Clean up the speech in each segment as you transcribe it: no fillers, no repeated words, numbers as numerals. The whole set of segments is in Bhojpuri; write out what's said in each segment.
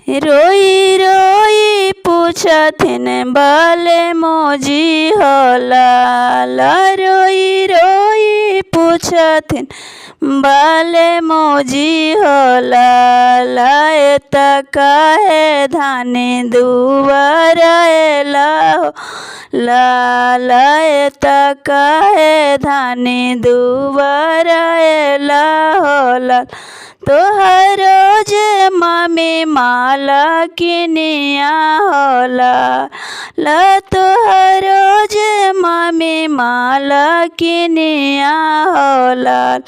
रोई रोई पूछथिन बाले मोजी लाल। रोई रोई पूछथिन बाले मोजी लाल। एत काहे धानी दुआर एला हो लाल। एत काहे धानी दुआर एला हो लाल। तोहरो जे मम्मी माला किनिया हो लाल। तोहरो जे मम्मी माला किनिया हो लाल।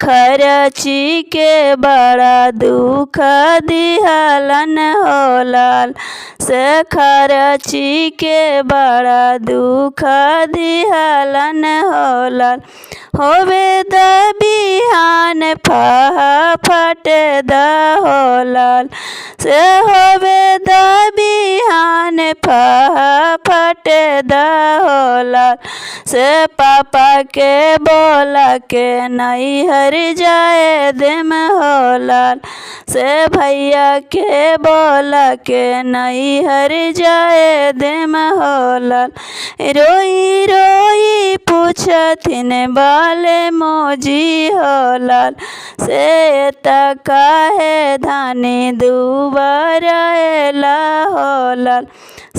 खर्ची के बड़ा दुख दिहलन हो लाल। से खर्ची के बड़ा दुख दिहलन हो लाल। होवे द बिहान फट द हो लाल। से होवे द बिहान फट द हो लाल। से पापा के बोला के नैहर जाए देम हो लाल। से भैया के बोला के नैहर जाए देम हो लाल। रोई रोई पूछथिन बाले मोजी हो लाल। से एत काहे धानी दुआर एला हो लाल।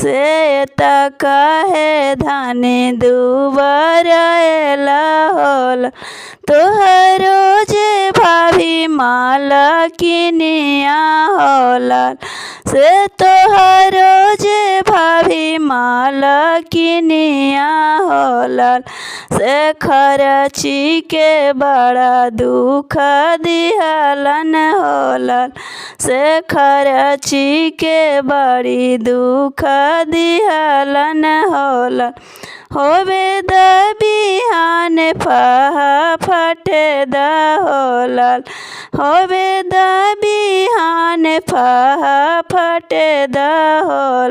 से एत काहे धानी दुआर एला हो लाल। तोहरो जे भाभी माला किनिया हो लाल। से तोहरो जे भाभी माला किनिया हो लाल। से खर्ची के बड़ा दुख दिहलन हो लाल। से खर्ची के बड़ी दुख दिहलन हो लाल। होवे द बिहान फट द हो लाल। होवे द बिहान फट द हो।